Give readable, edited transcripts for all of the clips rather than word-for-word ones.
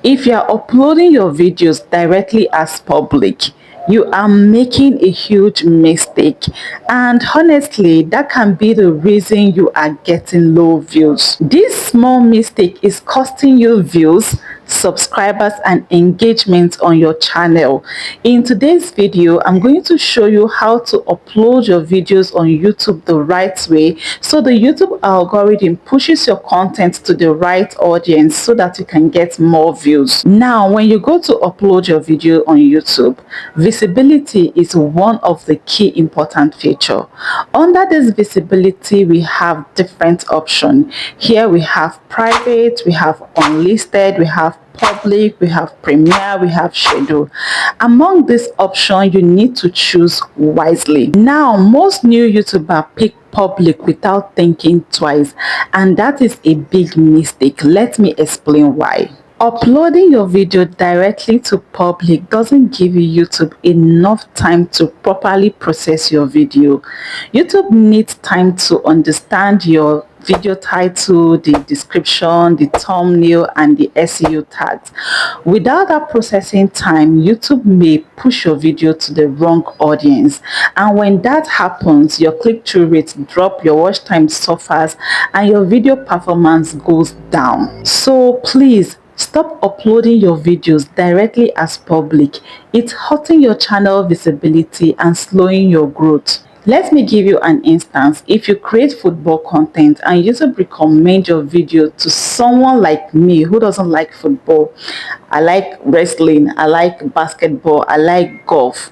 If you are uploading your videos directly as public, you are making a huge mistake, and honestly that can be the reason you are getting low views. This small mistake is costing you views, subscribers and engagement on your channel. In today's video, I'm going to show you how to upload your videos on YouTube the right way, so the YouTube algorithm pushes your content to the right audience so that you can get more views. Now, when you go to upload your video on YouTube, visibility is one of the key important features. Under this visibility, we have different options. Here we have private, we have unlisted, we have public, we have premiere, we have schedule. Among these options, you need to choose wisely. Now, most new YouTubers pick public without thinking twice, and that is a big mistake. Let me explain why. Uploading your video directly to public doesn't give YouTube enough time to properly process your video. YouTube needs time to understand your video title, the description, the thumbnail, and the SEO tags. Without that processing time, YouTube may push your video to the wrong audience. And when that happens, your click-through rate drops, your watch time suffers, and your video performance goes down. So please, stop uploading your videos directly as public. It's hurting your channel visibility and slowing your growth. Let me give you an instance. If you create football content and YouTube recommend your video to someone like me who doesn't like football, I like wrestling, I like basketball, I like golf.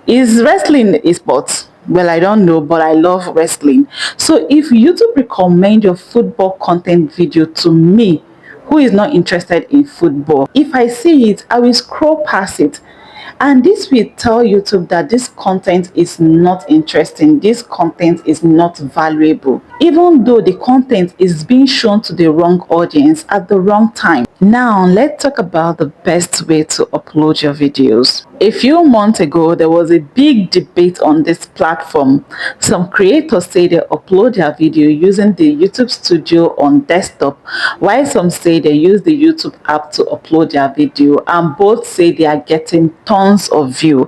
Is wrestling a sport? Well, I don't know, but I love wrestling. So if YouTube recommend your football content video to me, who is not interested in football, if I see it, I will scroll past it. And this will tell YouTube that this content is not interesting, this content is not valuable, even though the content is being shown to the wrong audience at the wrong time. Now, let's talk about the best way to upload your videos. A few months ago, there was a big debate on this platform. Some creators say they upload their video using the YouTube Studio on desktop, while some say they use the YouTube app to upload their video, and both say they are getting tons of views.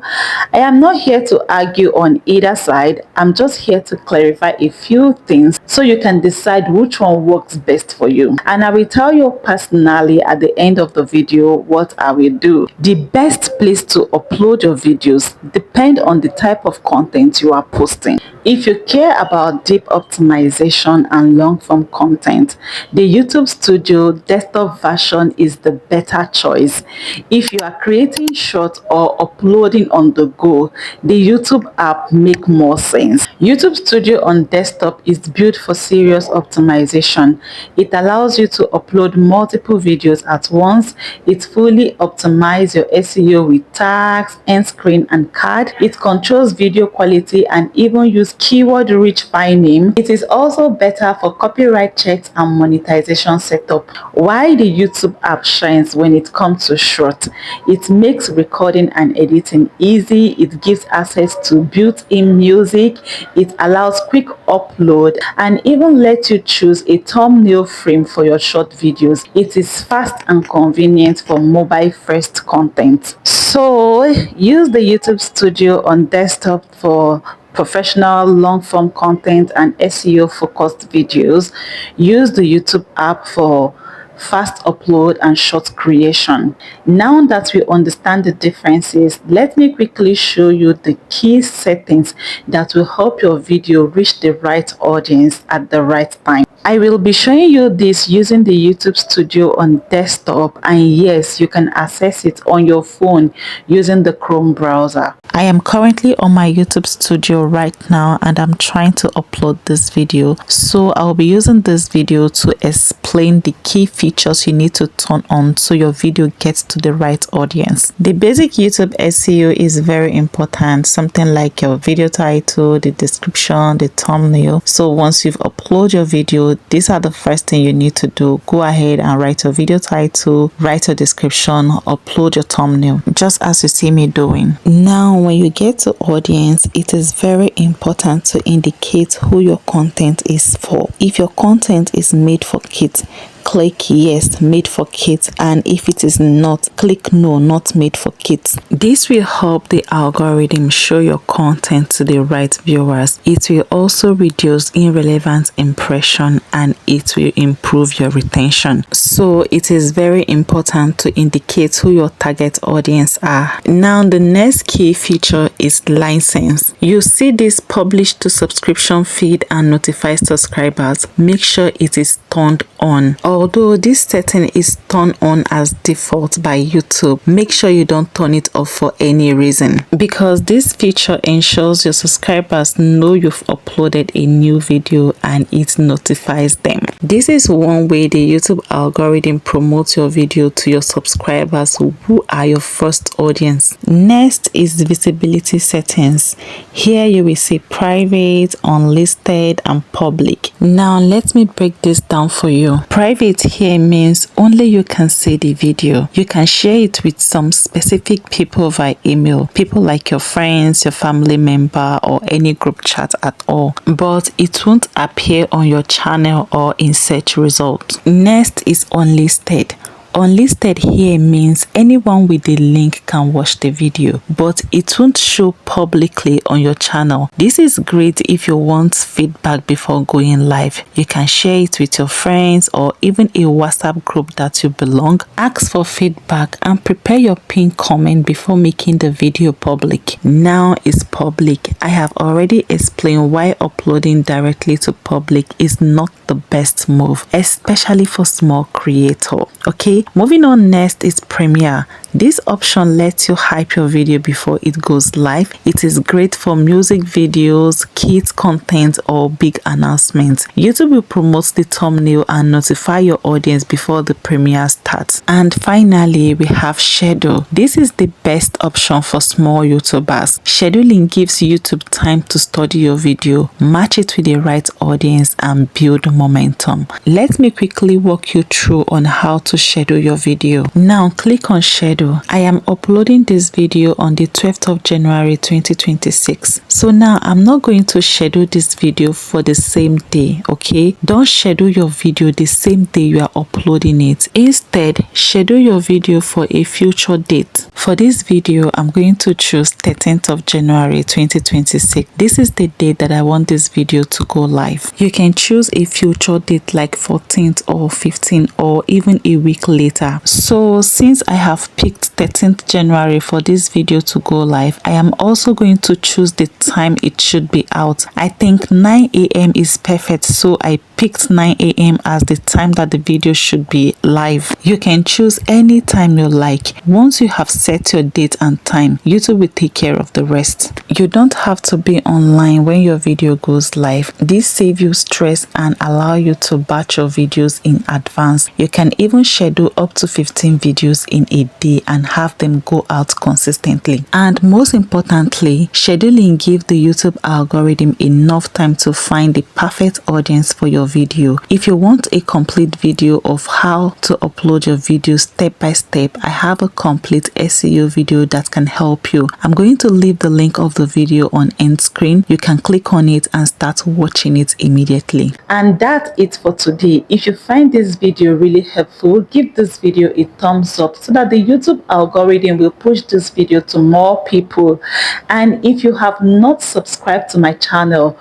I am not here to argue on either side. I'm just here to clarify a few things so you can decide which one works best for you. And I will tell you personally at the end of the video what I will do. The best place to upload your videos depend on the type of content you are posting. If you care about deep optimization and long-form content, the YouTube Studio desktop version is the better choice. If you are creating short or uploading on the go, the YouTube app makes more sense. YouTube Studio on desktop is built for serious optimization. It allows you to upload multiple videos at once. It fully optimizes your SEO with tags, end screen, and card. It controls video quality and even use keyword-rich file name. It is also better for copyright checks and monetization setup. Why the YouTube app shines when it comes to short? It makes recording and editing easy. It gives access to built-in music. It allows quick upload and even lets you choose a thumbnail frame for your short videos. It is fast and convenient for mobile-first content. So use the YouTube Studio on desktop for professional long-form content and SEO focused videos. Use the YouTube app for fast upload and short creation. Now that we understand the differences, let me quickly show you the key settings that will help your video reach the right audience at the right time. I will be showing you this using the YouTube Studio on desktop, and yes, you can access it on your phone using the Chrome browser. I am currently on my YouTube Studio right now and I'm trying to upload this video. So I'll be using this video to explain the key features you need to turn on so your video gets to the right audience. The basic YouTube SEO is very important, something like your video title, the description, the thumbnail. So once you've uploaded your video, these are the first thing you need to do. Go ahead and write your video title, write your description, upload your thumbnail, just as you see me doing. Now, when you get to audience, it is very important to indicate who your content is for. If your content is made for kids, click yes, made for kids, and if it is not, click no, not made for kids. This will help the algorithm show your content to the right viewers. It will also reduce irrelevant impression and it will improve your retention. So it is very important to indicate who your target audience are. Now the next key feature is license. You see this publish to subscription feed and notify subscribers. Make sure it is turned on. Although this setting is turned on as default by YouTube, make sure you don't turn it off for any reason, because this feature ensures your subscribers know you've uploaded a new video and it notifies them. This is one way the YouTube algorithm promotes your video to your subscribers who are your first audience. Next is visibility settings. Here you will see private, unlisted, and public. Now let me break this down for you. Private here means only you can see the video. You can share it with some specific people via email, people like your friends, your family member, or any group chat at all, but it won't appear on your channel or in search results. Next is unlisted. Unlisted here means anyone with the link can watch the video, but it won't show publicly on your channel. This is great if you want feedback before going live. You can share it with your friends or even a WhatsApp group that you belong. Ask for feedback and prepare your pinned comment before making the video public. Now is public. I have already explained why uploading directly to public is not the best move, especially for small creators. Okay, moving on, next is premiere. This option lets you hype your video before it goes live. It is great for music videos, kids content, or big announcements. YouTube will promote the thumbnail and notify your audience before the premiere starts. And finally, we have schedule. This is the best option for small YouTubers. Scheduling gives YouTube time to study your video, match it with the right audience, and build momentum. Let me quickly walk you through on how to schedule your video. Now click on schedule. I am uploading this video on the 12th of January 2026. So now I'm not going to schedule this video for the same day, okay? Don't schedule your video the same day you are uploading it. Instead, schedule your video for a future date. For this video, I'm going to choose 13th of January 2026. This is the date that I want this video to go live. You can choose a future date like 14th or 15th or even a week later. So since I have picked 13th January for this video to go live, I am also going to choose the time it should be out. I think 9 a.m. is perfect, so I picked 9 a.m. as the time that the video should be live. You can choose any time you like. Once you have set your date and time, YouTube will take care of the rest. You don't have to be online when your video goes live. This saves you stress and allow you to batch your videos in advance. You can even schedule up to 15 videos in a day and have them go out consistently. And most importantly, scheduling gives the YouTube algorithm enough time to find the perfect audience for your video. If you want a complete video of how to upload your video step by step, I have a complete SEO video that can help you. I'm going to leave the link of the video on end screen. You can click on it and start watching it immediately. And that's it for today. If you find this video really helpful, give this video a thumbs up so that the YouTube algorithm will push this video to more people. And if you have not subscribed to my channel,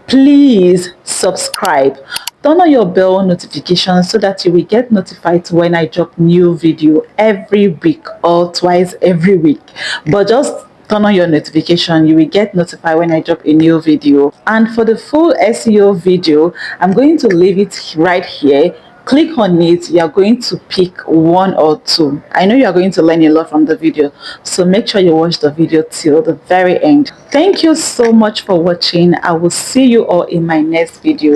please subscribe. Turn on your bell notification so that you will get notified when I drop new video every week or twice every week. But just turn on your notification, you will get notified when I drop a new video. And for the full SEO video, I'm going to leave it right here. Click on it. You are going to pick one or two. I know you are going to learn a lot from the video, so make sure you watch the video till the very end. Thank you so much for watching. I will see you all in my next video.